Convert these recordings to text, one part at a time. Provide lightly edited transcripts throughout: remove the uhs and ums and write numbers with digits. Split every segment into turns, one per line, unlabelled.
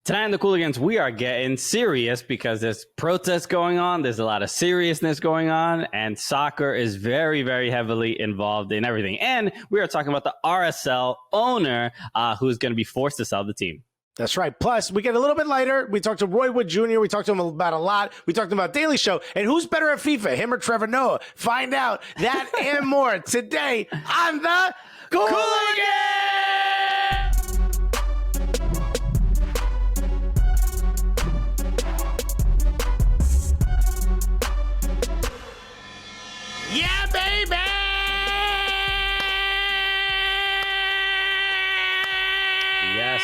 Tonight on the Cooligans, we are getting serious because there's protests going on. There's a lot of seriousness going on, and soccer is very, very heavily involved in everything. And we are talking about the RSL owner who's going to be forced to sell the team.
That's right. Plus, we get a little bit lighter. We talked to Roy Wood Jr. We talked to him about a lot. We talked about Daily Show. And who's better at FIFA, him or Trevor Noah? Find out that and more today on the Cooligans! Yeah, baby!
Yes.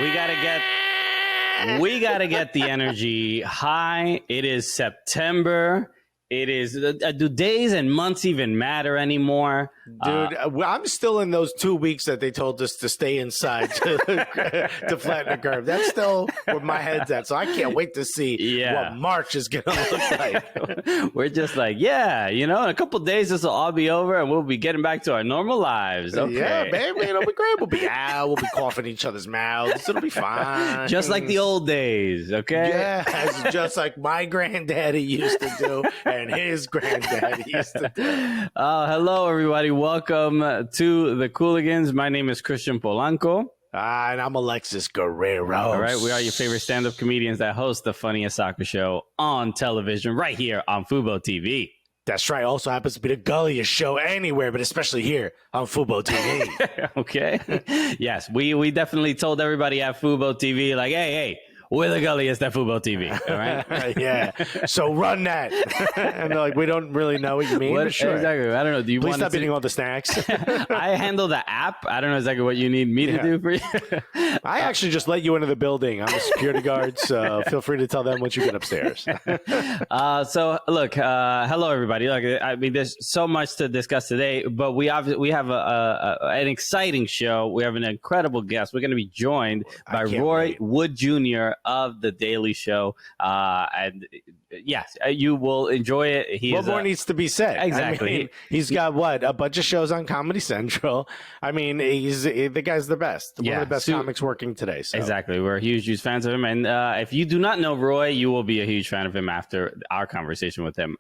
We gotta get the energy high. It is September. It is. Do days and months even matter anymore?
Dude, I'm still in those 2 weeks that they told us to stay inside to flatten the curve. That's still where my head's at. So I can't wait to see what March is going to look like.
We're just like, in a couple of days, this will all be over and we'll be getting back to our normal lives. Okay.
Yeah, baby, it'll be great. We'll be out. We'll be coughing each other's mouths. It'll be fine.
Just like the old days, okay?
Yeah, just like my granddaddy used to do and his granddaddy used to do.
Hello, everybody. Welcome to the Cooligans. My name is Christian Polanco.
And I'm Alexis Guerrero.
All right, we are your favorite stand-up comedians that host the funniest soccer show on television right here on fuboTV.
That's right. Also happens to be the gulliest show anywhere, but especially here on fuboTV.
Okay. Yes, we definitely told everybody at fuboTV, like, hey, we're the gulliest at fuboTV, all right?
Yeah. So run that. And they're like, we don't really know what you mean.
What,
sure.
Exactly. I don't know. Do you
Please
want
stop eating all the snacks.
I handle the app. I don't know exactly what you need me to do for you.
I actually just let you into the building. I'm a security guard, so feel free to tell them once you get upstairs.
So, look, hello, everybody. Look, I mean, there's so much to discuss today, but we have an exciting show. We have an incredible guest. We're going to be joined by Roy Wood Jr. of The Daily Show. And yes, you will enjoy it.
What more needs to be said?
Exactly.
I mean, he's got a bunch of shows on Comedy Central. I mean, the guy's the best. One of the best comics working today. So.
Exactly. We're huge fans of him. And if you do not know Roy, you will be a huge fan of him after our conversation with him.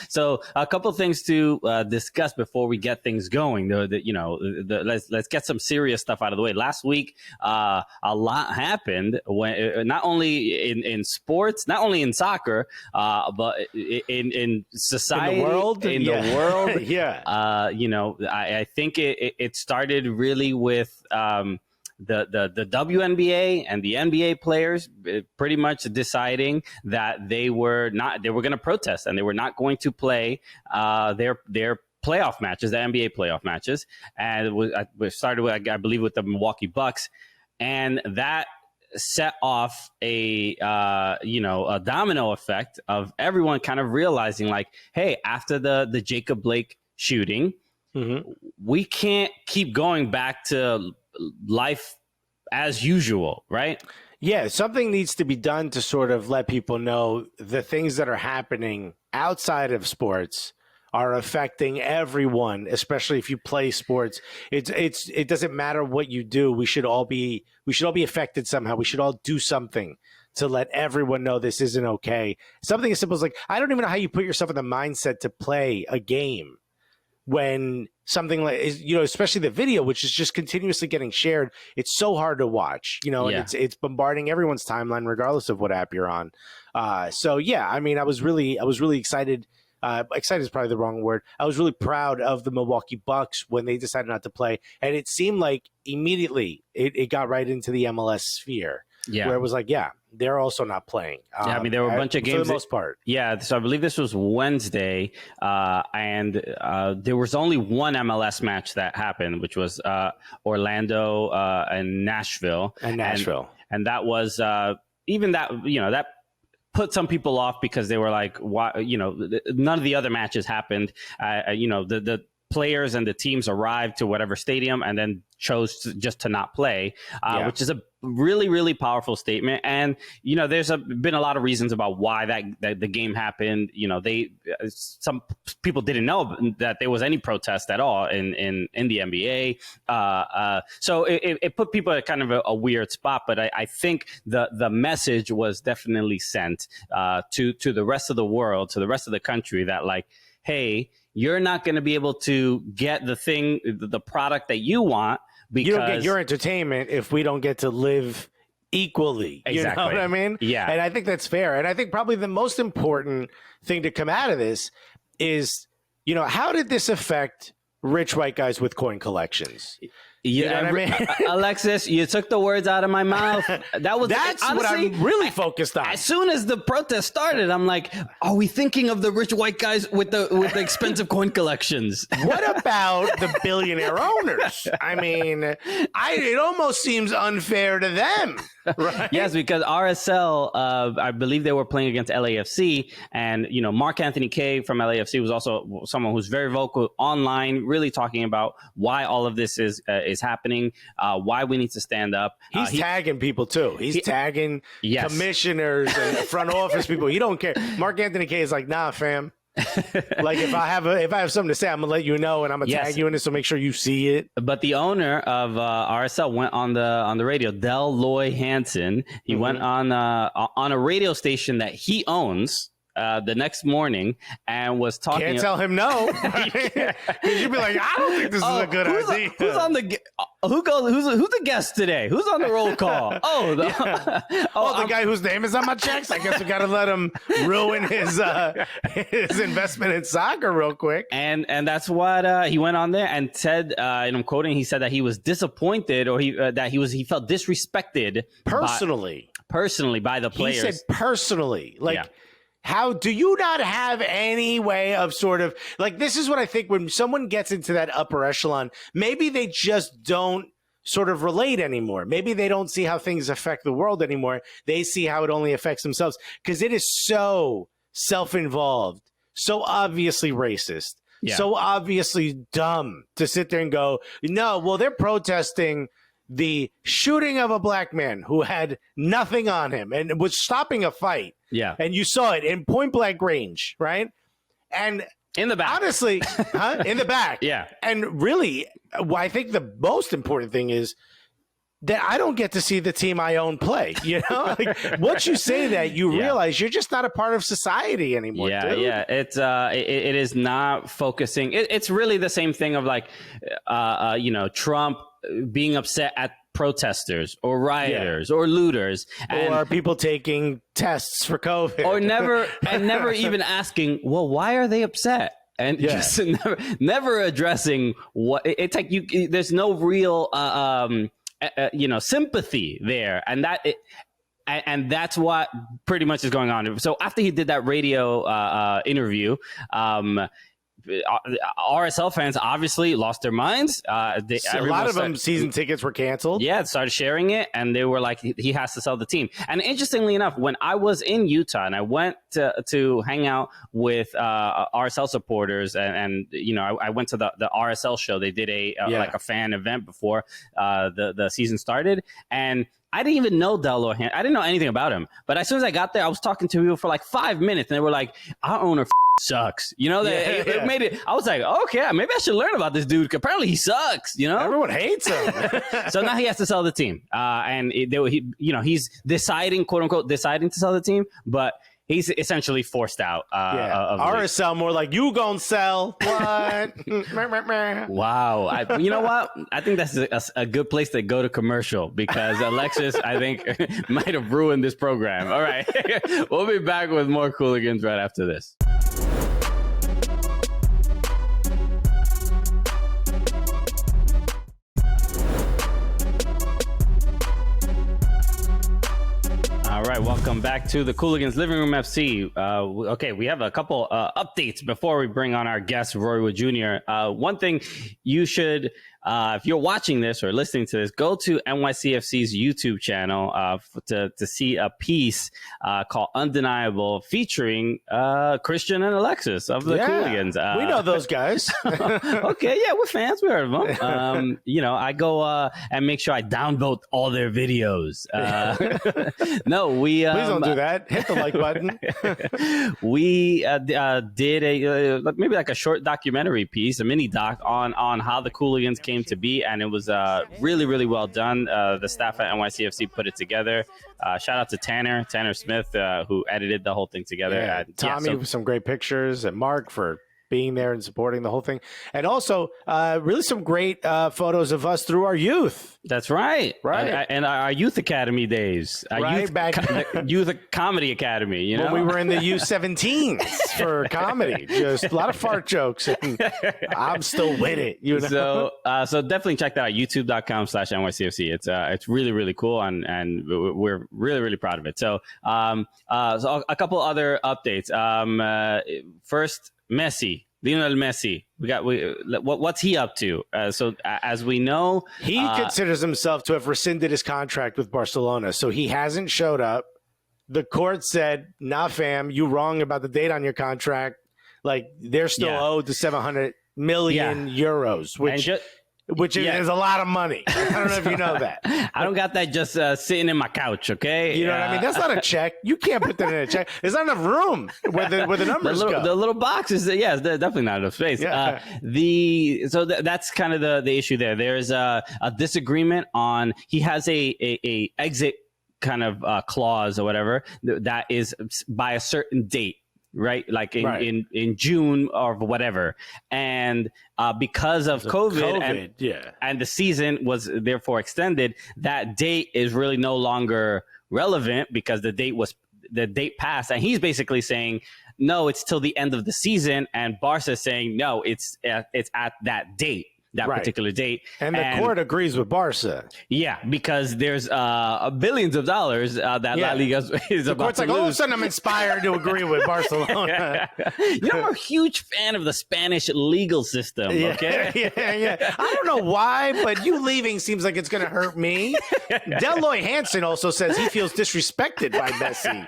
So a couple of things to discuss before we get things going. Let's get some serious stuff out of the way. Last week, a lot happened when not only in sports, not only in soccer, but in society, in the world.
Yeah.
I think it started really with the WNBA and the NBA players pretty much deciding that they were going to protest and they were not going to play their playoff matches, the NBA playoff matches. And it started with, I believe, with the Milwaukee Bucks, and that set off a domino effect of everyone kind of realizing, like, hey, after the Jacob Blake shooting, we can't keep going back to life as usual, right?
Yeah, something needs to be done to sort of let people know the things that are happening outside of sports are affecting everyone, especially if you play sports. It doesn't matter what you do. We should all be affected somehow. We should all do something to let everyone know this isn't okay. Something as simple as, like, I don't even know how you put yourself in the mindset to play a game when something like, especially the video, which is just continuously getting shared. It's so hard to watch, and it's bombarding everyone's timeline regardless of what app you're on. I mean, I was really excited. Excited is probably the wrong word. I was really proud of the Milwaukee Bucks when they decided not to play. And it seemed like immediately it got right into the MLS sphere. Yeah. Where it was like, they're also not playing.
I mean, there were a bunch of games.
For the most part.
Yeah. So I believe this was Wednesday. And there was only one MLS match that happened, which was Orlando and Nashville. And that was even that, that put some people off because they were like, why, none of the other matches happened. The players and the teams arrived to whatever stadium and then chose just to not play, which is a really, really powerful statement. And, you know, there's been a lot of reasons about why that the game happened. You know, some people didn't know that there was any protest at all in the NBA. So it put people at kind of a weird spot. But I think the message was definitely sent to the rest of the world, to the rest of the country, that like, hey, you're not going to be able to get the product that you want, because
you don't get your entertainment if we don't get to live equally.
Exactly.
You know what I mean?
Yeah.
And I think that's fair. And I think probably the most important thing to come out of this is, you know, how did this affect rich white guys with coin collections? You know what I mean?
Alexis, you took the words out of my mouth. That's honestly
what I'm really focused on.
As soon as the protest started, I'm like, are we thinking of the rich white guys with the expensive coin collections?
What about the billionaire owners? I mean, it almost seems unfair to them. Right?
Yes, because RSL, I believe they were playing against LAFC, and you know, Mark Anthony Kaye from LAFC was also someone who's very vocal online, really talking about why all of this is happening, why we need to stand up.
He's tagging people too. He's tagging commissioners and front office people. He don't care. Mark Anthony Kaye is like, nah, fam. Like if I have something to say, I'm gonna let you know, and I'm gonna tag you in it, so make sure you see it.
But the owner of RSL went on the radio, Del Loy Hansen. He went on a radio station that he owns the next morning and was talking.
Can't tell him no, because you'd be like, I don't think this is a good idea.
Who's on the who's the guest today? Who's on the roll call?
The guy whose name is on my checks. I guess we got to let him ruin his investment in soccer real quick.
And that's what he went on there and said. And I'm quoting. He said that he was disappointed, or he felt disrespected personally by the players.
He said personally, like. Yeah. How do you not have any way of sort of like, this is what I think when someone gets into that upper echelon, maybe they just don't sort of relate anymore. Maybe they don't see how things affect the world anymore. They see how it only affects themselves, because it is so self-involved, so obviously racist, so obviously dumb to sit there and go, no, well, they're protesting the shooting of a black man who had nothing on him and was stopping a fight.
Yeah.
And you saw it in point blank range, right? And
in the back.
Honestly, in the back.
Yeah.
And really, I think the most important thing is that I don't get to see the team I own play. You know, like once you say that, you realize you're just not a part of society anymore. Dude.
Yeah. It's it is not focusing. It's really the same thing of like, you know, Trump being upset at protesters or rioters or looters,
or people taking tests for COVID,
or never even asking, well, why are they upset? And just never addressing what it's like. There's no real you know, sympathy there, and that's what pretty much is going on. So after he did that radio interview, RSL fans obviously lost their minds. A
lot of them season tickets were canceled.
Yeah, started sharing it, and they were like, he has to sell the team. And interestingly enough, when I was in Utah and I went to hang out with RSL supporters, and you know, I went to the RSL show. They did like a fan event before the season started, and I didn't even know Del Loy. I didn't know anything about him. But as soon as I got there, I was talking to people for like 5 minutes, and they were like, our owner sucks. You know, it made it. I was like, okay, maybe I should learn about this dude. Apparently he sucks, you know?
Everyone hates him.
So now he has to sell the team. And he's deciding, quote unquote, deciding to sell the team, but he's essentially forced out.
RSL more like, you gonna sell what?
Wow. You know what? I think that's a good place to go to commercial, because Alexis, I think, might have ruined this program. All right. We'll be back with more Cooligans right after this. All right, welcome back to the Cooligans Living Room FC. Okay, we have a couple updates before we bring on our guest, Roy Wood Jr. One thing you should if you're watching this or listening to this, go to NYCFC's YouTube channel to see a piece called Undeniable featuring Christian and Alexis of the Cooligans.
We know those guys.
Okay, yeah, we're fans. We heard of them. I go and make sure I downvote all their videos. No, we
please don't do that. Hit the like button.
We did maybe like a short documentary piece, a mini doc on how the Cooligans came to be, and it was really, really well done. The staff at NYCFC put it together. Shout out to Tanner Smith, who edited the whole thing together.
Yeah, Tommy with some great pictures, and Mark for being there and supporting the whole thing. And also, really some great photos of us through our youth.
That's right.
Right.
And our youth academy days. Youth comedy academy, you know?
When we were in the U17s for comedy. Just a lot of fart jokes. And I'm still with it, you know?
So definitely check that out, youtube.com/NYCFC. It's really, really cool. And we're really, really proud of it. So a couple other updates. First, Lionel Messi. What's he up to? So as we know,
he considers himself to have rescinded his contract with Barcelona. So he hasn't showed up. The court said, "Nah, fam, you wrong about the date on your contract. Like they're still owed the 700 million euros, which is a lot of money. I don't know if you know that.
I don't got that just sitting in my couch, okay?
You know what I mean? That's not a check. You can't put that in a check. There's not enough room where the numbers go.
The little boxes, there's definitely not enough space.
Yeah.
That's kind of the issue there. There's a disagreement on, he has a exit kind of clause or whatever that is by a certain date. Right, like in June or whatever, and because of COVID and the season was therefore extended, that date is really no longer relevant because the date passed, and he's basically saying no, it's till the end of the season, and Barca is saying no, it's at that date. That particular date.
And the court agrees with Barca.
Yeah, because there's billions of dollars that La Liga is about to lose.
All of a sudden I'm inspired to agree with Barcelona.
You know, I'm a huge fan of the Spanish legal system, okay?
Yeah. I don't know why, but you leaving seems like it's going to hurt me. Deloy Hansen also says he feels disrespected by Messi.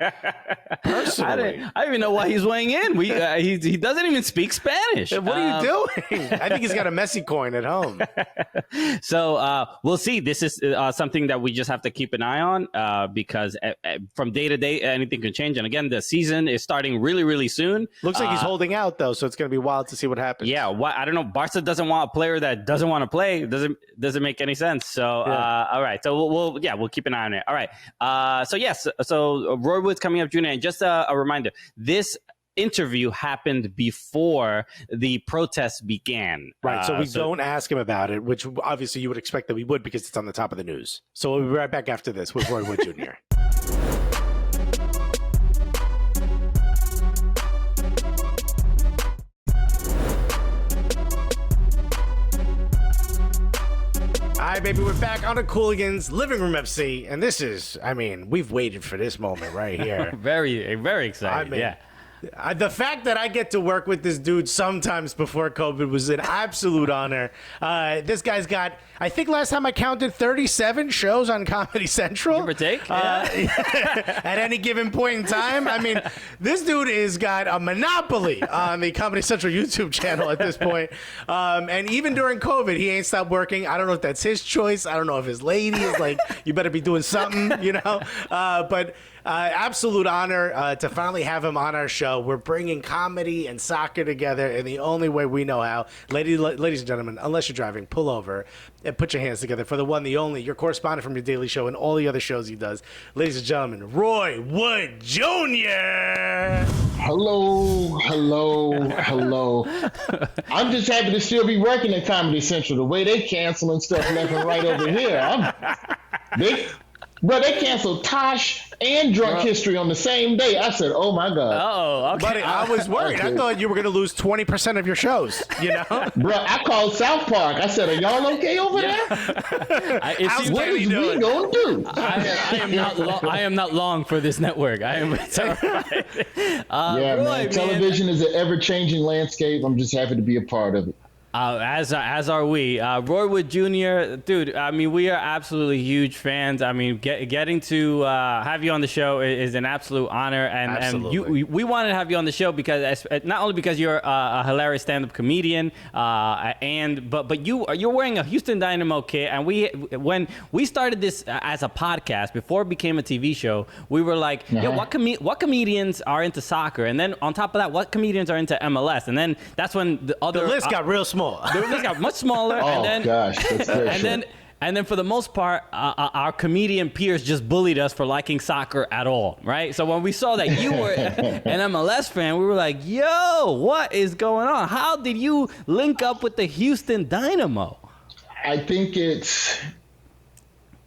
Personally.
I don't even know why he's weighing in. He doesn't even speak Spanish.
What are you doing? I think he's got a Messi coin at home.
So we'll see. This is something that we just have to keep an eye on because from day to day, anything can change. And again, the season is starting really, really soon.
Looks like he's holding out, though, so it's going to be wild to see what happens.
Yeah, I don't know. Barca doesn't want a player that doesn't want to play. Doesn't make any sense. So, all right. So we'll keep an eye on it. All right. So Roy Woods coming up, Junior. And just a reminder, this interview happened before the protests began.
Right, so we don't ask him about it, which obviously you would expect that we would because it's on the top of the news. So we'll be right back after this with Roy Wood Jr. All right, baby, we're back on the Cooligans Living Room FC, and this is, we've waited for this moment right here.
Very, very excited,
The fact that I get to work with this dude sometimes before COVID was an absolute honor. This guy's got, I think last time I counted, 37 shows on Comedy Central.
Give or take.
At any given point in time. This dude has got a monopoly on the Comedy Central YouTube channel at this point. And even during COVID, he ain't stopped working. I don't know if that's his choice. I don't know if his lady is like, you better be doing something, you know? But absolute honor to finally have him on our show. We're bringing comedy and soccer together in the only way we know how. Ladies and gentlemen, unless you're driving, pull over and put your hands together for the one, the only, your correspondent from your daily show and all the other shows he does. Ladies and gentlemen, Roy Wood Jr.
Hello. I'm just happy to still be working at Comedy Central. The way they canceling stuff left and right over here. They canceled Tosh and Drunk History on the same day. I said, oh, my God.
Oh, okay.
Buddy, I was worried. Okay. I thought you were going to lose 20% of your shows, you know?
Bro, I called South Park. I said, are y'all okay over there? What is we going to do?
I am not long for this network. I am
Roy, man. Television is an ever-changing landscape. I'm just happy to be a part of it.
As are we. Roy Wood Jr., dude, I mean, we are absolutely huge fans. I mean, getting to have you on the show is an absolute honor. And we wanted to have you on the show because not only because you're a hilarious stand-up comedian, but you're wearing a Houston Dynamo kit. And when we started this as a podcast, before it became a TV show, we were like, yo, what comedians are into soccer? And then on top of that, what comedians are into MLS? And then that's when the list
got real small.
The list got much smaller.
Oh,
and then,
gosh. That's very true.
And then for the most part, our comedian peers just bullied us for liking soccer at all, right? So when we saw that you were an MLS fan, we were like, yo, what is going on? How did you link up with the Houston Dynamo?
I think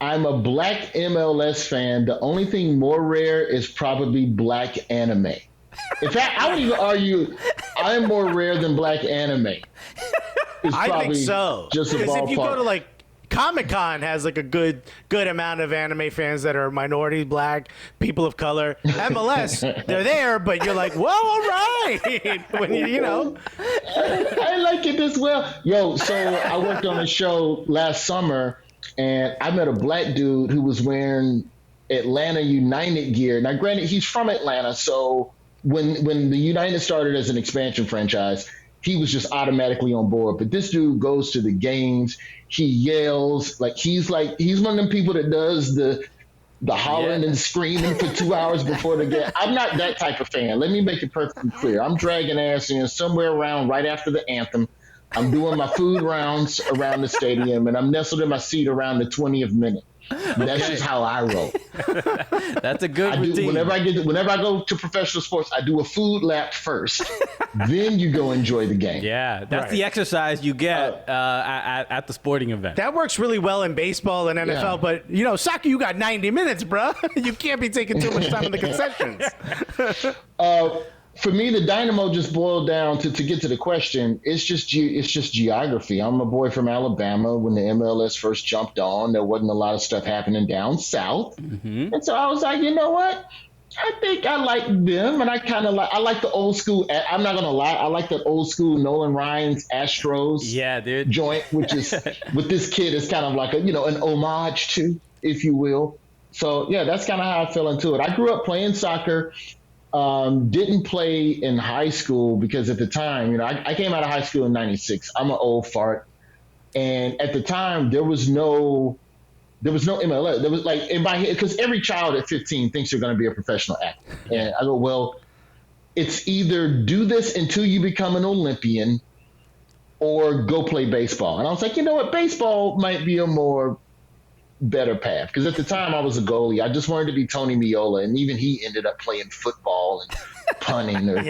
I'm a black MLS fan. The only thing more rare is probably black anime. In fact, I would even argue I'm more rare than black anime.
I think so.
Just
because if you go to like Comic-Con has like a good amount of anime fans that are minority, black, people of color. MLS, they're there, but you're like, well, all right. When you know.
I like it as well. Yo, so I worked on a show last summer, and I met a black dude who was wearing Atlanta United gear. Now, granted, he's from Atlanta, so when the United started as an expansion franchise, he was just automatically on board. But this dude goes to the games. He yells he's one of them people that does the hollering and screaming for 2 hours before the game. I'm not that type of fan. Let me make it perfectly clear. I'm dragging ass in somewhere around right after the anthem. I'm doing my food rounds around the stadium, and I'm nestled in my seat around the 20th minute. That's just how I roll.
That's a good routine.
Whenever I go to professional sports, I do a food lap first. Then you go enjoy the game.
Yeah, that's the exercise you get at the sporting event.
That works really well in baseball and NFL, but soccer, you got 90 minutes, bro. You can't be taking too much time in the concessions.
For me, the Dynamo just boiled down to get to the question. It's just geography. I'm a boy from Alabama. When the MLS first jumped on, there wasn't a lot of stuff happening down south, and so I was like, you know what? I think I like them, and I like the old school. I'm not gonna lie, I like the old school Nolan Ryan's Astros joint, which is with this kid is kind of like an homage to, if you will. So yeah, that's kind of how I fell into it. I grew up playing soccer. Didn't play in high school because at the time, I came out of high school in '96. I'm an old fart, and at the time there was no MLS. There was like in my head, because every child at 15 thinks you're going to be a professional actor, and I go, well, it's either do this until you become an Olympian, or go play baseball. And I was like, you know what, baseball might be a more better path, because at the time I was a goalie. I just wanted to be Tony Meola, and even he ended up playing football and punting. Or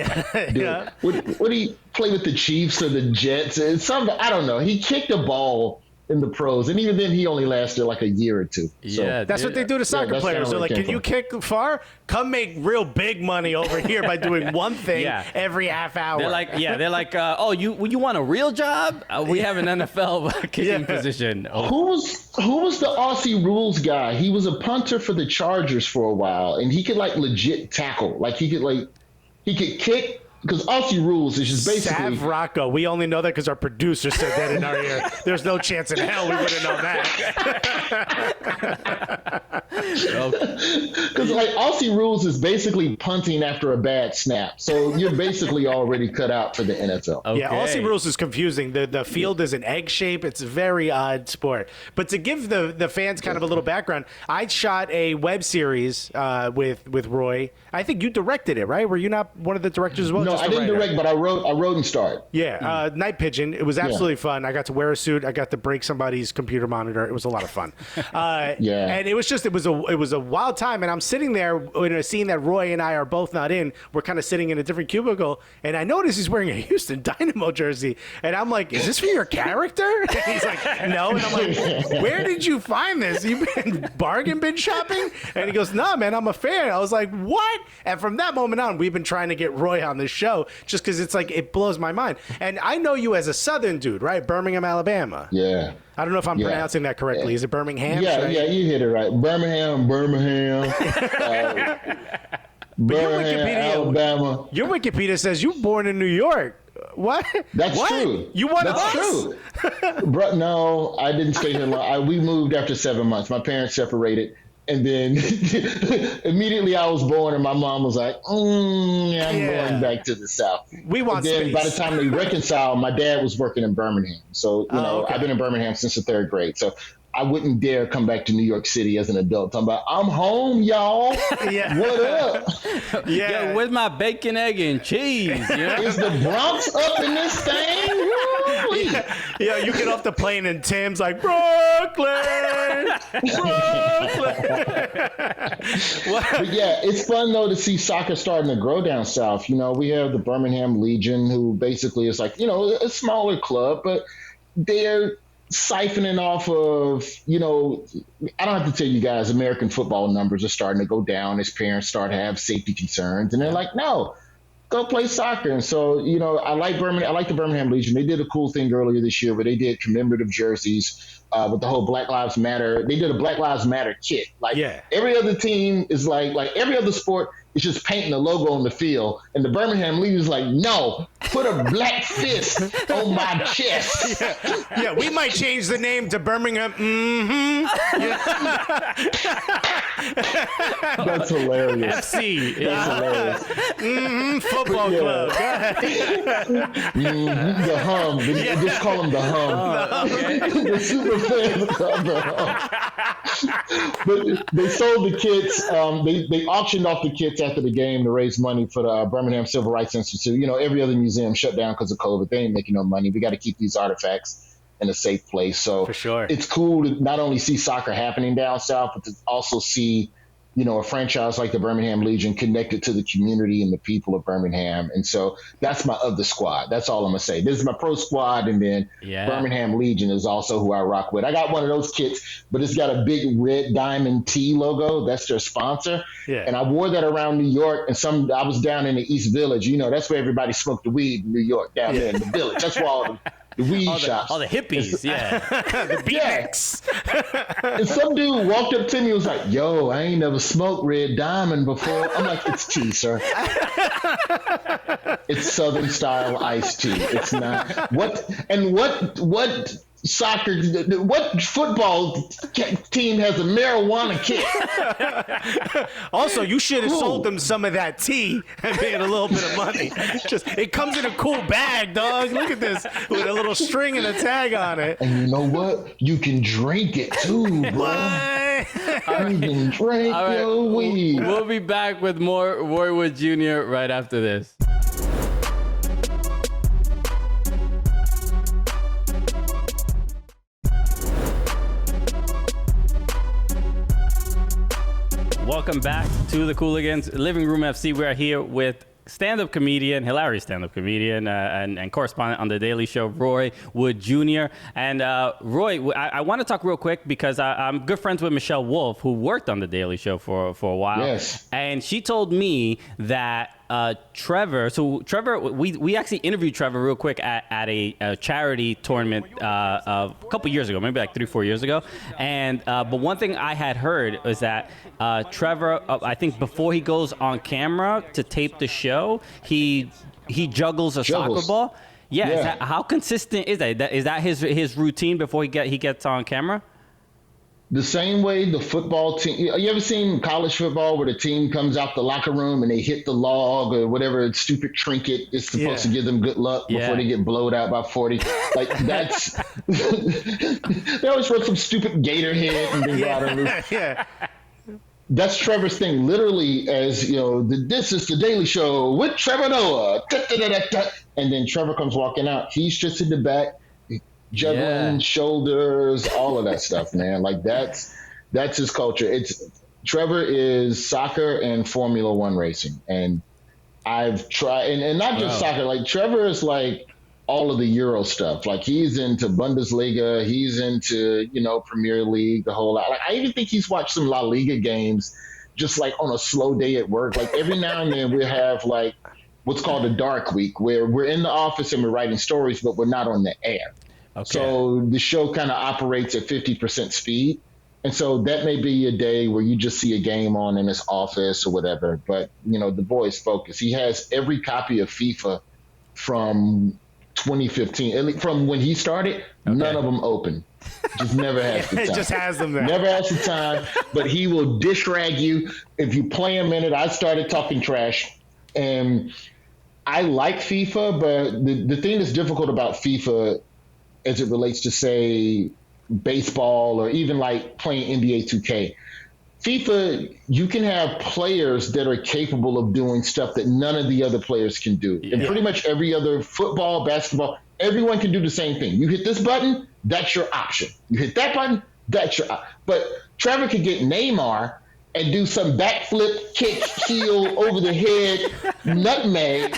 would he play with the Chiefs or the Jets? It's something, I don't know. He kicked a ball in the pros, and even then he only lasted like a year or two. So,
that's what they do to soccer players. They're like, can you kick far? Come make real big money over here by doing one thing every half hour.
They're like, oh, you want a real job? We have an NFL kicking position.
Who was the Aussie rules guy? He was a punter for the Chargers for a while, and he could legit tackle. He could kick. Because Aussie rules is just basically...
Sav Rocco. We only know that because our producer said that in our ear. There's no chance in hell we would have known that.
Because Aussie rules is basically punting after a bad snap. So you're basically already cut out for the NFL.
Okay. Yeah, Aussie rules is confusing. The field is an egg shape. It's a very odd sport. But to give the fans kind of a little background, I shot a web series with Roy. I think you directed it, right? Were you not one of the directors as well?
No, I didn't direct, but I wrote and starred.
Yeah, Night Pigeon. It was absolutely fun. I got to wear a suit. I got to break somebody's computer monitor. It was a lot of fun. And it was a wild time. And I'm sitting there in a scene that Roy and I are both not in. We're kind of sitting in a different cubicle, and I notice he's wearing a Houston Dynamo jersey, and I'm like, "Is this for your character?" And he's like, "No." And I'm like, "Where did you find this? You been bargain bin shopping?" And he goes, "No, man, I'm a fan." I was like, "What?" And from that moment on, we've been trying to get Roy on this show just because it's like it blows my mind. And I know you as a Southern dude, right? Birmingham, Alabama.
Yeah.
I don't know if I'm pronouncing that correctly. Is it Birmingham?
Yeah, you hit it right. Birmingham.
But
Birmingham, Alabama.
Your Wikipedia says you were born in New York. What?
That's
what?
true.
You want
That's true. Bro, no, I didn't stay here long. We moved after 7 months. My parents separated. And then immediately I was born, and my mom was like, I'm going back to the South.
We want
and then
space.
By the time they reconciled, my dad was working in Birmingham. So,
okay.
I've been in Birmingham since the 3rd grade. So I wouldn't dare come back to New York City as an adult. Talking about, I'm home, y'all.
Yeah.
What up?
Yeah.
Yo, where's my bacon, egg, and cheese? You know?
Is the Bronx up in this thing?
Yeah, you get off the plane and Tim's like, Brooklyn.
But yeah, it's fun though to see soccer starting to grow down south. We have the Birmingham Legion, who basically is like, a smaller club, but they're siphoning off of, I don't have to tell you guys, American football numbers are starting to go down as parents start to have safety concerns. And they're like, no, go play soccer. And so, I like the Birmingham Legion. They did a cool thing earlier this year where they did commemorative jerseys with the whole Black Lives Matter. They did a Black Lives Matter kit. Every other team is like every other sport is just painting a logo on the field. And the Birmingham Legion is like, no, put a black fist on my chest.
Yeah, we might change the name to Birmingham.
That's hilarious.
FC.
That's hilarious.
Football club.
The hum. They just call them the hum. The super fans call them the hum. But they sold the kits. They auctioned off the kits after the game to raise money for the Birmingham Civil Rights Institute. Every other museum shut down because of COVID. They ain't making no money. We got to keep these artifacts in a safe place. So
for sure,
it's cool to not only see soccer happening down south, but to also see a franchise like the Birmingham Legion connected to the community and the people of Birmingham. And so that's my other squad. That's all I'm going to say. This is my pro squad, and then Birmingham Legion is also who I rock with. I got one of those kits, but it's got a big red diamond T logo. That's their sponsor.
Yeah.
And I wore that around New York, and I was down in the East Village. That's where everybody smoked the weed in New York, down there in the village. That's where all the weed shops.
All the hippies,
the beatniks.
And some dude walked up to me and was like, yo, I ain't never smoked Red Diamond before. I'm like, it's tea, sir. It's Southern style iced tea. It's not. What soccer, what football team has a marijuana kit?
Also, you should have sold them some of that tea and made a little bit of money. It comes in a cool bag, dog. Look at this, with a little string and a tag on it.
And you know what? You can drink it too, bro. You can drink your weed.
We'll be back with more Roy Wood Jr. right after this. Welcome back to the Cooligans Living Room FC. We are here with hilarious stand-up comedian and correspondent on The Daily Show, Roy Wood Jr. And Roy, I want to talk real quick because I'm good friends with Michelle Wolf, who worked on The Daily Show for a while.
Yes.
And she told me that Trevor, we actually interviewed Trevor real quick at a charity tournament a couple years ago, maybe like 3-4 years ago. And but one thing I had heard is that Trevor, I think before he goes on camera to tape the show, he juggles a soccer ball. Yeah. How consistent is that? Is that his routine before he gets on camera?
The same way the football team, you ever seen college football where the team comes out the locker room and they hit the log or whatever stupid trinket is supposed to give them good luck before they get blowed out by 40? Like that's, they always run some stupid gator head and then go out and lose. That's Trevor's thing. Literally, as this is the Daily Show with Trevor Noah. And then Trevor comes walking out. He's just in the back, juggling shoulders, all of that stuff, man. Like that's his culture. Trevor is soccer and Formula One racing. And I've tried, and not just soccer, like Trevor is like all of the Euro stuff. Like he's into Bundesliga, he's into, Premier League, the whole lot. Like I even think he's watched some La Liga games just like on a slow day at work. Like every now and then we have like what's called a dark week where we're in the office and we're writing stories, but we're not on the air. Okay. So the show kind of operates at 50% speed. And so that may be a day where you just see a game on in his office or whatever. But, the boy's focused. He has every copy of FIFA from 2015, from when he started. None of them open. Just never has the time.
It just has them there.
Never has the time, but he will dish rag you. If you play him in it, I started talking trash. And I like FIFA, but the thing that's difficult about FIFA as it relates to, say, baseball or even like playing NBA 2K, FIFA, you can have players that are capable of doing stuff that none of the other players can do. And pretty much every other football, basketball, everyone can do the same thing. You hit this button, that's your option. You hit that button, that's your option. But Trevor could get Neymar and do some backflip, kick, heel, over the head, nutmeg.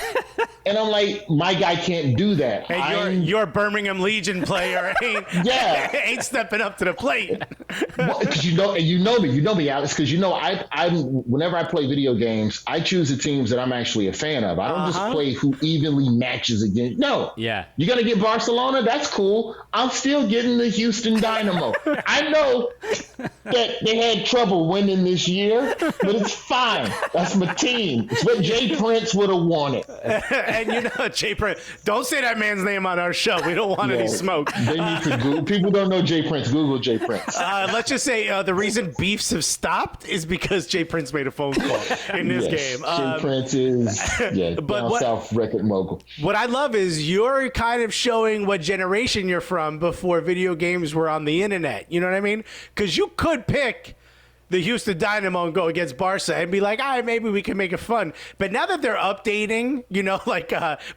And I'm like, my guy can't do that.
Hey, your Birmingham Legion player ain't stepping up to the plate.
Because you know me, Alex. Because I'm whenever I play video games, I choose the teams that I'm actually a fan of. I don't just play who evenly matches against. No, you're gonna get Barcelona. That's cool. I'm still getting the Houston Dynamo. I know that they had trouble winning this year, but it's fine. That's my team. It's what Jay Prince would have wanted.
And Jay Prince, don't say that man's name on our show. We don't want any smoke.
They need to Google. People don't know Jay Prince. Google Jay Prince.
Let's just say the reason beefs have stopped is because Jay Prince made a phone call in this game.
Jay Prince is down south record mogul.
What I love is you're kind of showing what generation you're from before video games were on the internet. You know what I mean? Because you could pick the Houston Dynamo and go against Barca and be like, all right, maybe we can make it fun. But now that they're updating,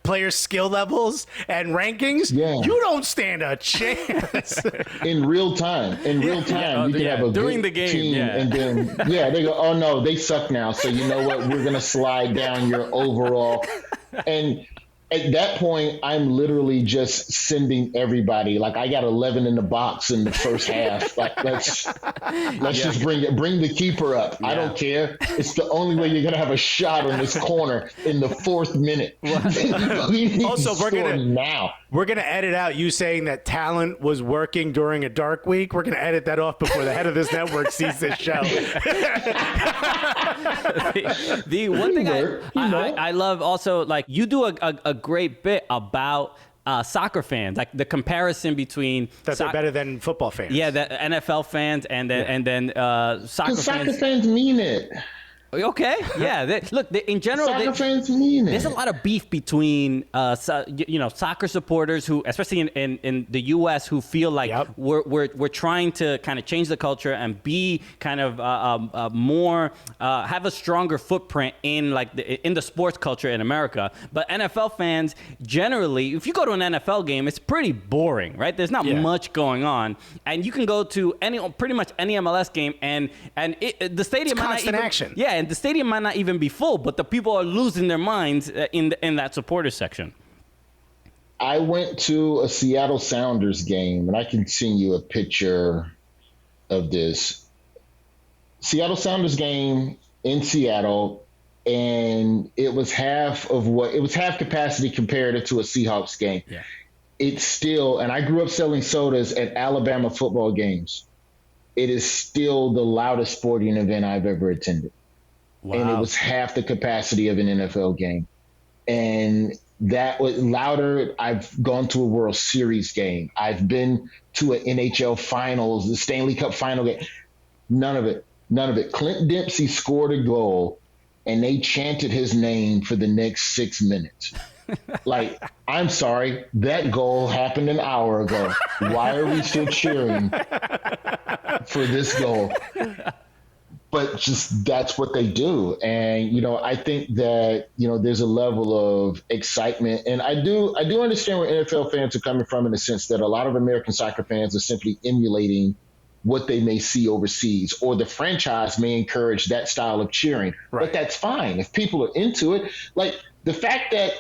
player skill levels and rankings, you don't stand a chance.
In real time, you can have a
during
good
the game,
team, and then they go, oh no, they suck now. So you know what? We're gonna slide down your overall. And at that point, I'm literally just sending everybody. Like, I got 11 in the box in the first half. Like, let's just bring the keeper up. I don't care. It's the only way you're gonna have a shot on this corner in the 4th minute.
Also, we're gonna edit out you saying that talent was working during a dark week. We're gonna edit that off before the head of this network sees this show.
The one thing I love also, like, you do a great bit about soccer fans, like the comparison between
that they're better than football fans.
Yeah, the NFL fans and then soccer fans.
Soccer fans mean it.
Okay, yeah. In general,
soccer fans mean it.
There's a lot of beef between, soccer supporters who, especially in the U.S., who feel like we're trying to kind of change the culture and be kind of more have a stronger footprint in the sports culture in America. But NFL fans generally, if you go to an NFL game, it's pretty boring, right? There's not much going on, and you can go to pretty much any MLS game, and the stadium
it's constant action.
Yeah. And the stadium might not even be full, but the people are losing their minds in that supporter section.
I went to a Seattle Sounders game, and I can send you a picture of this. Seattle Sounders game in Seattle, and it was half capacity compared to a Seahawks game. Yeah. It's still, and I grew up selling sodas at Alabama football games. It is still the loudest sporting event I've ever attended. Wow. And it was half the capacity of an NFL game. And that was louder. I've gone to a World Series game. I've been to an NHL Finals, the Stanley Cup final game. None of it. Clint Dempsey scored a goal, and they chanted his name for the next 6 minutes. Like, I'm sorry, that goal happened an hour ago. Why are we still cheering for this goal? But just that's what they do. And, I think that, there's a level of excitement. And I do understand where NFL fans are coming from, in the sense that a lot of American soccer fans are simply emulating what they may see overseas, or the franchise may encourage that style of cheering. Right. But that's fine if people are into it. Like, the fact that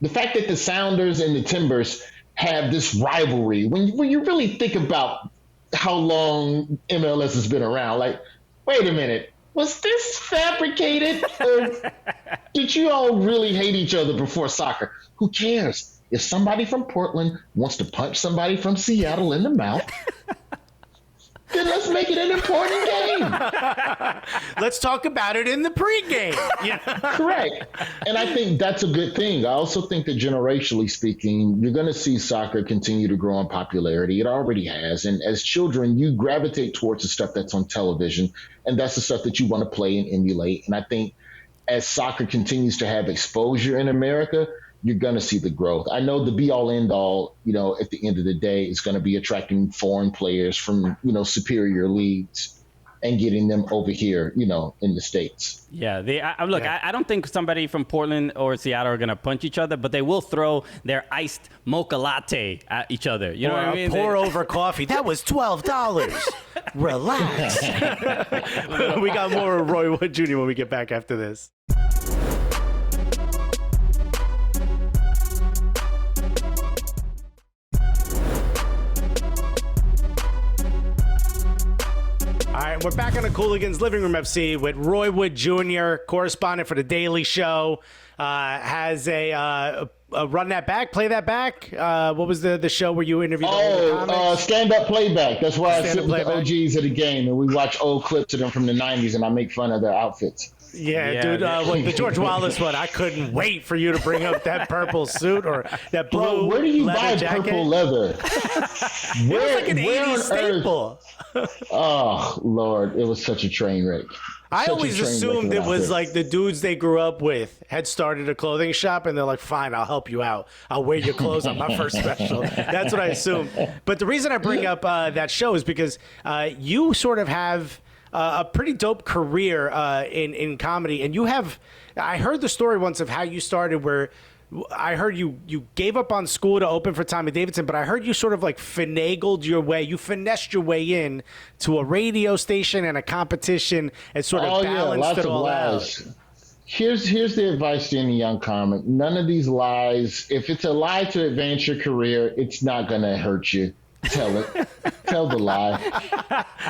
the Sounders and the Timbers have this rivalry, when you really think about how long MLS has been around, like, wait a minute, was this fabricated? Or did you all really hate each other before soccer? Who cares? If somebody from Portland wants to punch somebody from Seattle in the mouth, then let's make it an important game.
Let's talk about it in the pregame.
Correct. And I think that's a good thing. I also think that generationally speaking, you're going to see soccer continue to grow in popularity. It already has. And as children, you gravitate towards the stuff that's on television, and that's the stuff that you want to play and emulate. And I think as soccer continues to have exposure in America, you're going to see the growth. I know the be-all, end-all, at the end of the day, is going to be attracting foreign players from, superior leagues and getting them over here, in the States.
Yeah, I don't think somebody from Portland or Seattle are going to punch each other, but they will throw their iced mocha latte at each other. You know what I mean?
Pour over coffee. That was $12. Relax. We got more of Roy Wood Jr. when we get back after this. All right, we're back on the Cooligans Living Room FC with Roy Wood Jr., correspondent for The Daily Show. Has a Run That Back, Play That Back. What was the show where you interviewed all the comics?
Stand Up Playback. That's where I sit with the OGs of the game, and we watch old clips of them from the 90s, and I make fun of their outfits.
Yeah, dude, the George Wallace one, I couldn't wait for you to bring up that purple suit or that blue leather jacket.
Where do you buy purple leather?
It was like an 80s staple.
Oh, Lord, it was such a train wreck.
I always assumed it was like the dudes they grew up with had started a clothing shop, and they're like, fine, I'll help you out. I'll wear your clothes on my first special. That's what I assumed. But the reason I bring up that show is because you sort of have a pretty dope career in comedy. And I heard the story once of how you started, where I heard you gave up on school to open for Tommy Davidson, but I heard you sort of like finessed your way in to a radio station and a competition and sort of balanced it all out.
Here's the advice to any young comic. None of these lies, if it's a lie to advance your career, it's not going to hurt you. Tell it. Tell the lie.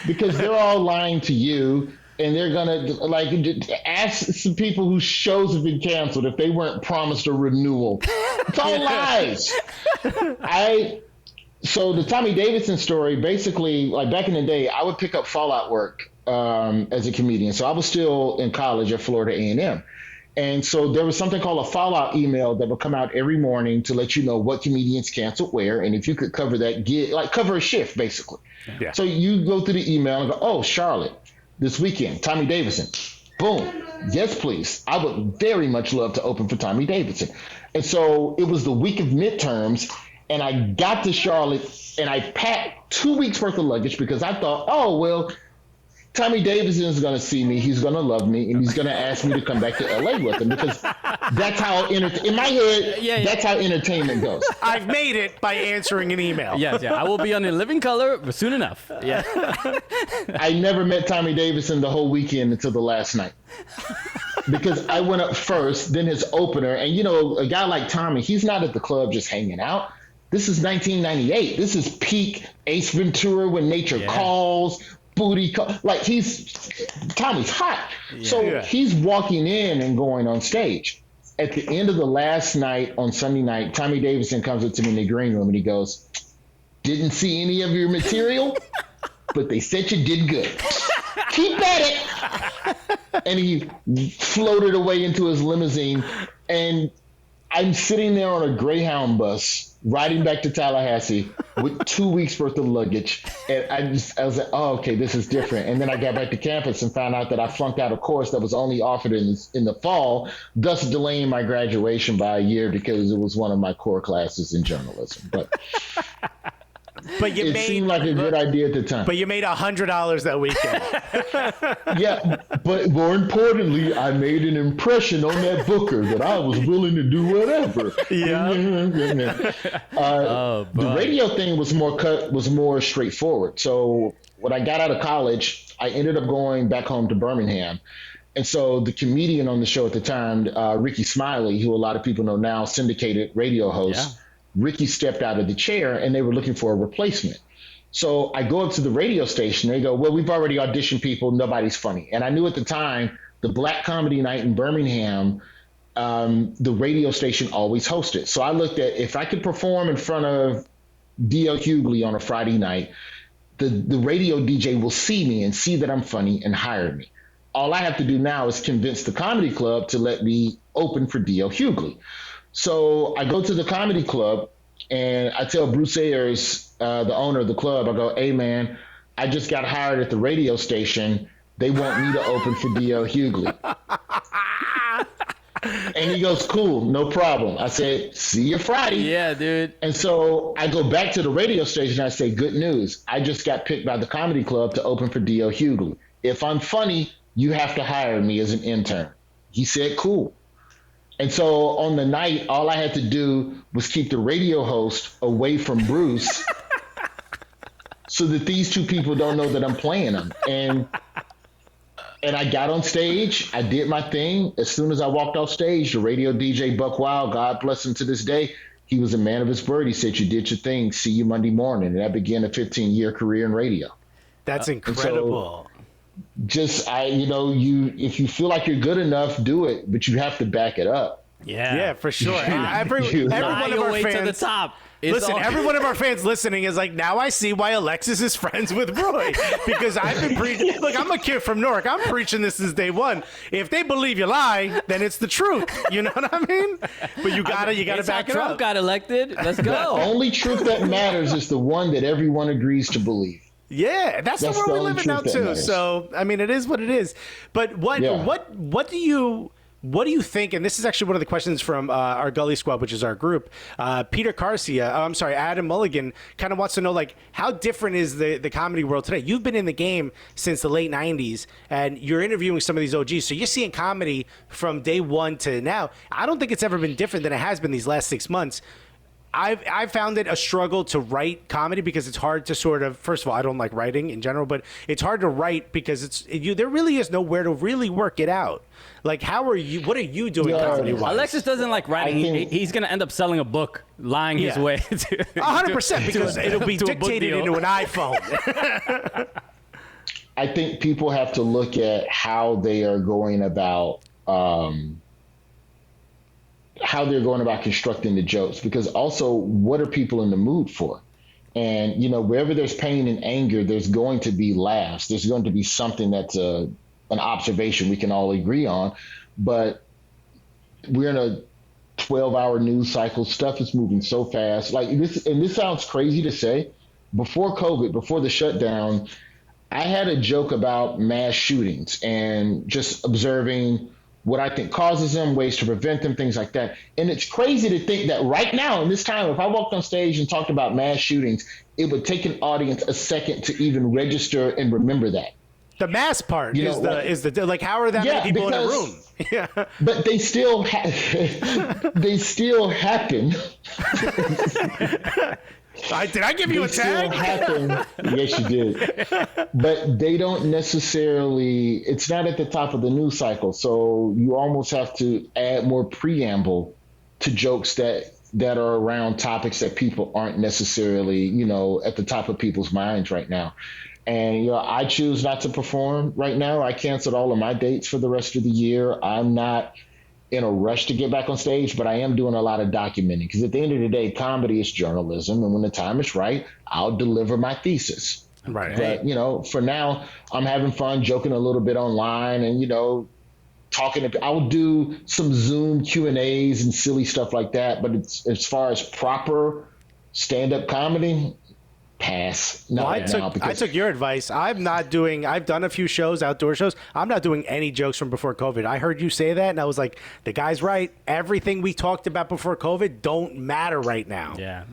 Because they're all lying to you, and they're going to ask some people whose shows have been canceled if they weren't promised a renewal. It's all lies. So the Tommy Davidson story, basically, like back in the day, I would pick up fallout work as a comedian. So I was still in college at Florida A&M. And so there was something called a fallout email that would come out every morning to let you know what comedians canceled where, and if you could cover that gig, like cover a shift, basically. Yeah. So you go through the email and go, oh, Charlotte, this weekend, Tommy Davidson. Boom. Yes, please. I would very much love to open for Tommy Davidson. And so it was the week of midterms, and I got to Charlotte, and I packed 2 weeks worth of luggage because I thought, oh, well, Tommy Davidson is going to see me. He's going to love me, and he's going to ask me to come back to LA with him because that's how in my head, that's how entertainment goes.
I've made it by answering an email.
Yes, I will be on In Living Color soon enough. Yeah.
I never met Tommy Davidson the whole weekend until the last night because I went up first, then his opener, and a guy like Tommy, he's not at the club just hanging out. This is 1998. This is peak Ace Ventura, When Nature Calls. Booty, Tommy's hot. So he's walking in and going on stage. At the end of the last night on Sunday night, Tommy Davidson comes up to me in the green room and he goes, didn't see any of your material, but they said you did good. Keep at it. And he floated away into his limousine. And I'm sitting there on a Greyhound bus riding back to Tallahassee with 2 weeks worth of luggage. And I was like, oh, okay, this is different. And then I got back to campus and found out that I flunked out a course that was only offered in the fall, thus delaying my graduation by a year because it was one of my core classes in journalism. But it seemed like a good idea at the time.
But you made $100 that weekend.
Yeah, but more importantly, I made an impression on that booker that I was willing to do whatever.
Yeah.
The radio thing was more straightforward. So when I got out of college, I ended up going back home to Birmingham. And so the comedian on the show at the time, Ricky Smiley, who a lot of people know now, syndicated radio host, Ricky stepped out of the chair and they were looking for a replacement. So I go up to the radio station. They go, well, we've already auditioned people. Nobody's funny. And I knew at the time the Black Comedy Night in Birmingham, the radio station always hosted. So I looked at if I could perform in front of D.L. Hughley on a Friday night, the radio DJ will see me and see that I'm funny and hire me. All I have to do now is convince the comedy club to let me open for D.L. Hughley. So I go to the comedy club and I tell Bruce Ayers, the owner of the club, I go, hey man, I just got hired at the radio station. They want me to open for D.L. Hughley. And he goes, cool, no problem. I said, see you Friday.
Yeah, dude.
And so I go back to the radio station and I say, good news. I just got picked by the comedy club to open for D.L. Hughley. If I'm funny, you have to hire me as an intern. He said, cool. And so on the night, all I had to do was keep the radio host away from Bruce so that these two people don't know that I'm playing them. And I got on stage. I did my thing. As soon as I walked off stage, the radio DJ, Buck Wild, God bless him to this day, he was a man of his word. He said, you did your thing. See you Monday morning. And that began a 15-year career in radio.
That's incredible.
If you feel like you're good enough, do it, but you have to back it up.
Yeah, for sure. Every one of our fans
to the top.
Every one of our fans listening is like, now I see why Alexis is friends with Roy, because I've been preaching. Look, I'm a kid from Newark. I'm preaching this since day one. If they believe you lie, then it's the truth. You know what I mean? But you gotta back it
Trump
up.
got elected. Let's go.
The only truth that matters is the one that everyone agrees to believe.
Yeah, that's the world we live in now too. So I mean, it is what it is. But what do you think? And this is actually one of the questions from our Gully Squad, which is our group. Peter Garcia, Adam Mulligan, kind of wants to know, like, how different is the comedy world today? You've been in the game since the late '90s, and you're interviewing some of these OGs, so you're seeing comedy from day one to now. I don't think it's ever been different than it has been these last 6 months. I've found it a struggle to write comedy because it's hard to sort of, first of all, I don't like writing in general, but it's hard to write because there really is nowhere to really work it out. Like, what are you doing comedy-wise?
Alexis doesn't like writing. He's going to end up selling a book, lying his way to
100%, because it'll be dictated into an iPhone.
I think people have to look at how they are going about constructing the jokes, because also, what are people in the mood for? And, wherever there's pain and anger, there's going to be laughs. There's going to be something that's an observation we can all agree on. But we're in a 12-hour news cycle. Stuff is moving so fast. Like this, and this sounds crazy to say. Before COVID, before the shutdown, I had a joke about mass shootings and just observing what I think causes them, ways to prevent them, things like that. And it's crazy to think that right now, in this time, if I walked on stage and talked about mass shootings, it would take an audience a second to even register and remember that.
The mass part is the how are that many people in a room? Yeah,
but they still happen.
Did I give you a tag?
Yes, you did. But they don't necessarily, it's not at the top of the news cycle. So you almost have to add more preamble to jokes that are around topics that people aren't necessarily, at the top of people's minds right now. And, I choose not to perform right now. I canceled all of my dates for the rest of the year. I'm not in a rush to get back on stage, but I am doing a lot of documenting, because at the end of the day, comedy is journalism. And when the time is right, I'll deliver my thesis.
Right.
But, for now, I'm having fun joking a little bit online and, talking to, I'll do some Zoom Q&As and silly stuff like that. But it's, as far as proper stand-up comedy, pass.
I took your advice. I've done a few shows, outdoor shows. I'm not doing any jokes from before COVID. I heard you say that, and I was like, the guy's right. Everything we talked about before COVID don't matter right now.
Yeah.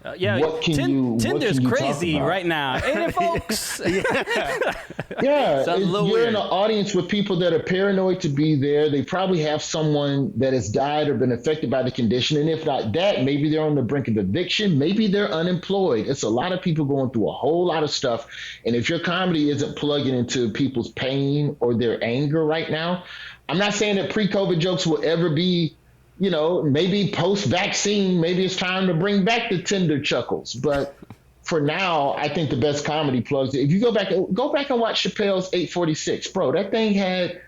Tinder's
crazy right now. Ain't it, folks?
Yeah. You're in an audience with people that are paranoid to be there. They probably have someone that has died or been affected by the condition. And if not that, maybe they're on the brink of eviction. Maybe they're unemployed. It's a lot of people going through a whole lot of stuff. And if your comedy isn't plugging into people's pain or their anger right now, I'm not saying that pre-COVID jokes will ever be, maybe post-vaccine, maybe it's time to bring back the Tinder chuckles. But for now, I think the best comedy plugs. If you go back and watch Chappelle's 846, bro, that thing had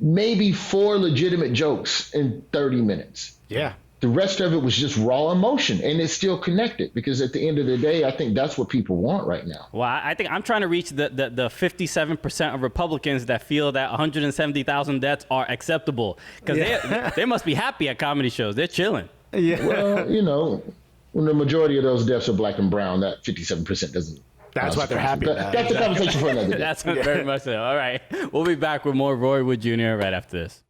maybe 4 legitimate jokes in 30 minutes.
Yeah.
The rest of it was just raw emotion, and it's still connected because at the end of the day, I think that's what people want right now.
Well, I think I'm trying to reach the 57% of Republicans that feel that 170,000 deaths are acceptable, because they must be happy at comedy shows. They're chilling.
Yeah.
Well, when the majority of those deaths are black and brown, that 57% doesn't.
That's why they're happy.
That's a conversation for another day.
That's very much so. All right. We'll be back with more Roy Wood Jr. right after this.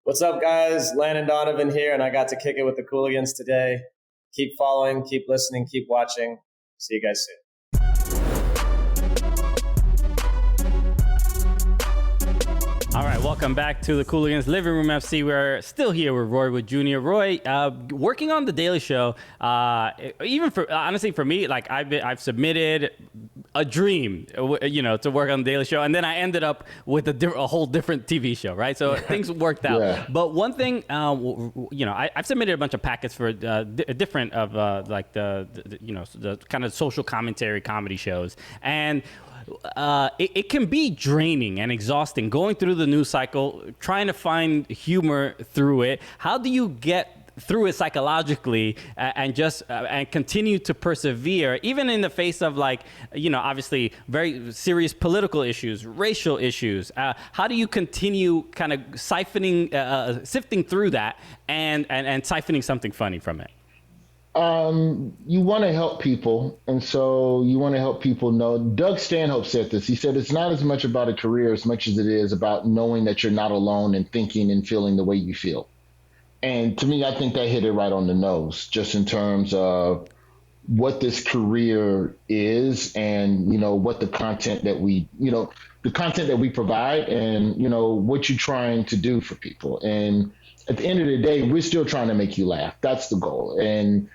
What's up, guys? Landon Donovan here, and I got to kick it with the Cooligans today. Keep following, keep listening, keep watching. See you guys soon.
All right, welcome back to the Cooligans Living Room FC. We're still here with Roy Wood Jr. Roy, working on the Daily Show. Even for honestly, for me, like I've submitted a dream, to work on the Daily Show, and then I ended up with a whole different TV show, right? So things worked out.
Yeah.
But one thing, I've submitted a bunch of packets for different of the kind of social commentary comedy shows, and it can be draining and exhausting going through the news cycle, trying to find humor through it. How do you get through it psychologically and continue to persevere, even in the face of obviously very serious political issues, racial issues? How do you continue kind of sifting through that and siphoning something funny from it?
You want to help people, and so you want to help people know. Doug Stanhope said this. He said it's not as much about a career as much as it is about knowing that you're not alone and thinking and feeling the way you feel. And to me, I think that hit it right on the nose, just in terms of what this career is and, what the content that we provide and, what you're trying to do for people. And at the end of the day, we're still trying to make you laugh. That's the goal. And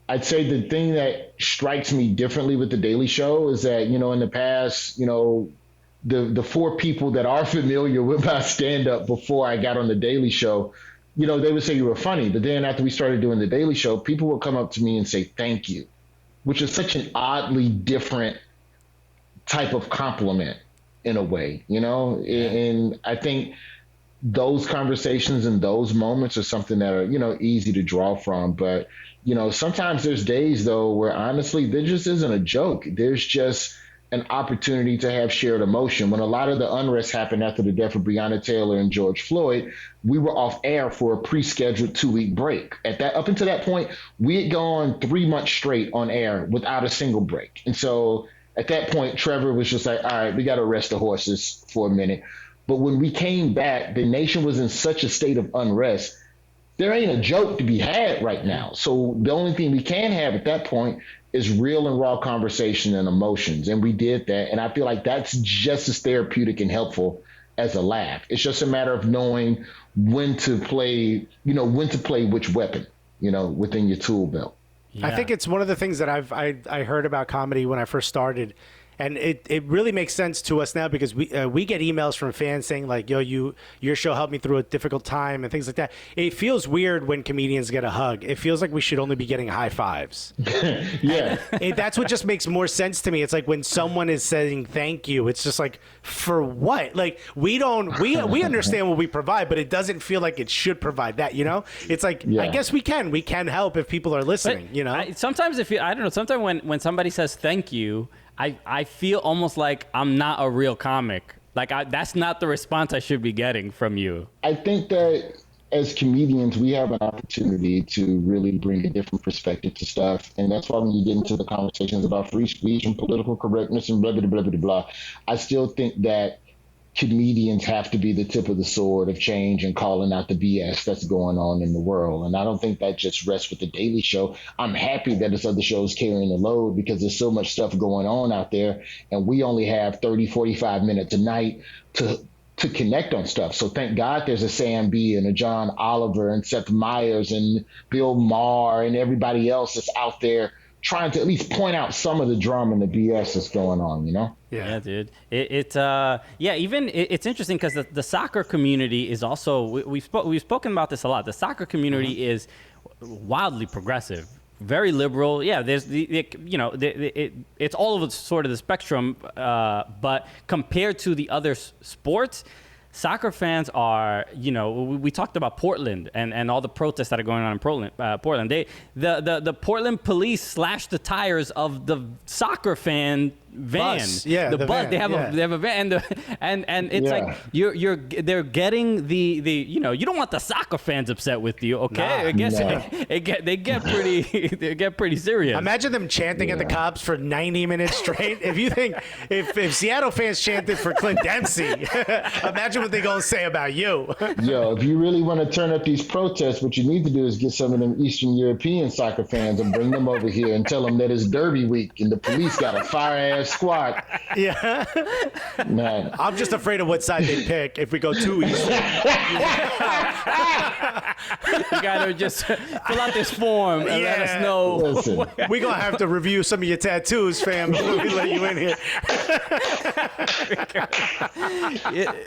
I'd say the thing that strikes me differently with The Daily Show is that, in the past, the four people that are familiar with my stand-up before I got on The Daily Show, they would say you were funny. But then after we started doing The Daily Show, people would come up to me and say, thank you, which is such an oddly different type of compliment in a way, And I think those conversations and those moments are something that are, easy to draw from. But, sometimes there's days, though, where honestly, there just isn't a joke. There's just an opportunity to have shared emotion. When a lot of the unrest happened after the death of Breonna Taylor and George Floyd, we were off air for a pre-scheduled 2-week break. Up until that point, we had gone 3 months straight on air without a single break. And so at that point, Trevor was just like, all right, we got to rest the horses for a minute. But when we came back, the nation was in such a state of unrest. There ain't a joke to be had right now. So the only thing we can have at that point is real and raw conversation and emotions. And we did that. And I feel like that's just as therapeutic and helpful as a laugh. It's just a matter of knowing when to play which weapon, within your tool belt.
Yeah. I think it's one of the things that I heard about comedy when I first started. And it really makes sense to us now because we get emails from fans saying like, yo, your show helped me through a difficult time and things like that. It feels weird when comedians get a hug. It feels like we should only be getting high fives.
Yeah.
That's what just makes more sense to me. It's like when someone is saying thank you, it's just like, for what? Like we understand what we provide, but it doesn't feel like it should provide that, It's like, I guess we can help if people are listening,
Sometimes sometimes when somebody says thank you, I feel almost like I'm not a real comic. Like that's not the response I should be getting from you.
I think that as comedians, we have an opportunity to really bring a different perspective to stuff. And that's why when you get into the conversations about free speech and political correctness and blah, blah, blah, blah, blah, I still think that comedians have to be the tip of the sword of change and calling out the BS that's going on in the world. And I don't think that just rests with The Daily Show. I'm happy that this other show is carrying the load because there's so much stuff going on out there. And we only have 30, 45 minutes a night to connect on stuff. So thank God there's a Sam B and a John Oliver and Seth Meyers and Bill Maher and everybody else that's out there trying to at least point out some of the drama and the BS that's going on,
Yeah, dude. It's interesting because the soccer community is also, we've spoken about this a lot. The soccer community is wildly progressive very liberal. Yeah, there's it's all of sort of the spectrum. But compared to the other sports, soccer fans are, we talked about Portland and all the protests that are going on in Portland. The Portland police slashed the tires of the soccer fan van.
Bus. Yeah,
the bus.
van.
They have a van, and it's like they're getting the you don't want the soccer fans upset with you. Okay, I guess they get pretty serious.
Imagine them chanting at the cops for 90 minutes straight. If you think if Seattle fans chanted for Clint Dempsey, imagine what they gonna say about you.
Yo, if you really want to turn up these protests, what you need to do is get some of them Eastern European soccer fans and bring them over here and tell them that it's Derby week and the police got a fire-ass squad.
Yeah.
Man.
I'm just afraid of what side they pick if we go too easy.
You gotta just fill out this form and let us know.
Listen.
We're going to have to review some of your tattoos, fam, before we let you in here.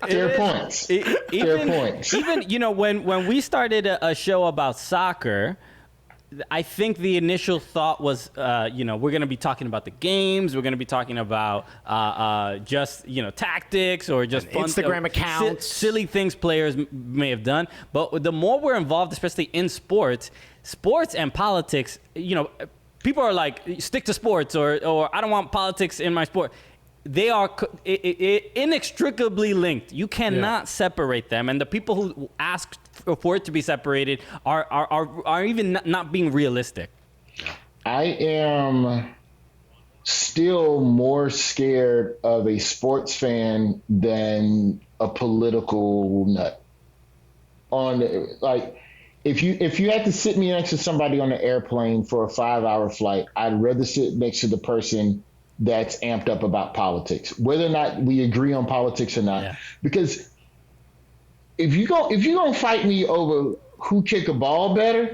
Fair points. Fair points.
Even, when we started a show about soccer, I think the initial thought was, we're going to be talking about the games. We're going to be talking about just, tactics or just fun,
Instagram accounts.
Silly things players may have done. But the more we're involved, especially in sports and politics, people are like, stick to sports or I don't want politics in my sport. They are inextricably linked. You cannot separate them. And the people who ask for it to be separated are even not being realistic.
I am still more scared of a sports fan than a political nut. If you had to sit me next to somebody on an airplane for a 5-hour flight, I'd rather sit next to the person that's amped up about politics, whether or not we agree on politics or not. Yeah. Because if you're gonna fight me over who kick a ball better,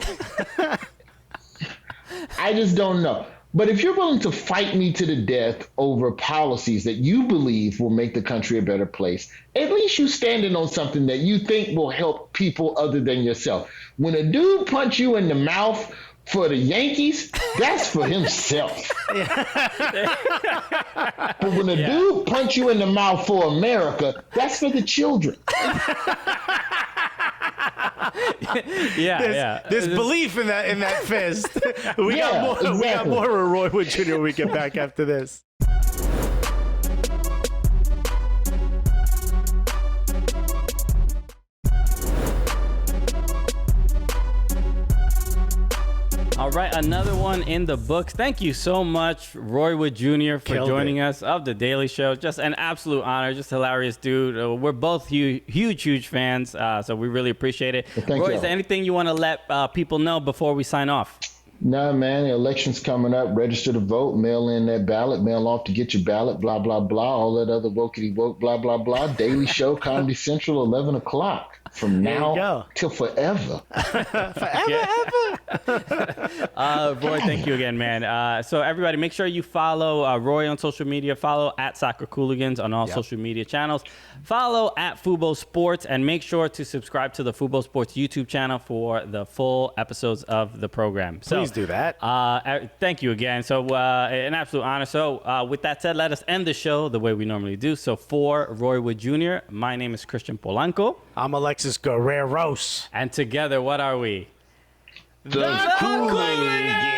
I just don't know. But if you're willing to fight me to the death over policies that you believe will make the country a better place, at least you standing on something that you think will help people other than yourself. When a dude punch you in the mouth for the Yankees, that's for himself. But when a dude punch you in the mouth for America, that's for the children.
There's belief in that fist. We got more of Roy Wood Jr. when we get back after this.
All right, another one in the books. Thank you so much, Roy Wood Jr., for joining us of The Daily Show. Just an absolute honor, just hilarious dude. We're both huge fans, so we really appreciate it.
Well,
Roy, is there anything you want to let people know before we sign off?
No, man, the election's coming up. Register to vote, mail in that ballot, mail off to get your ballot, blah, blah, blah, all that other wokey woke, blah, blah, blah. Daily Show, Comedy Central, 11 o'clock. From now till forever.
Forever.
Roy, thank you again, man. So everybody, make sure you follow Roy on social media. Follow at Soccer Cooligans on all social media channels. Follow at Fubo Sports, and make sure to subscribe to the Fubo Sports YouTube channel for the full episodes of the program. So,
please do that.
Thank you again. So an absolute honor. So with that said, let us end the show the way we normally do. So for Roy Wood Jr., my name is Christian Polanco.
I'm Alexis Guerreros.
And together, what are we?
The Cooligans.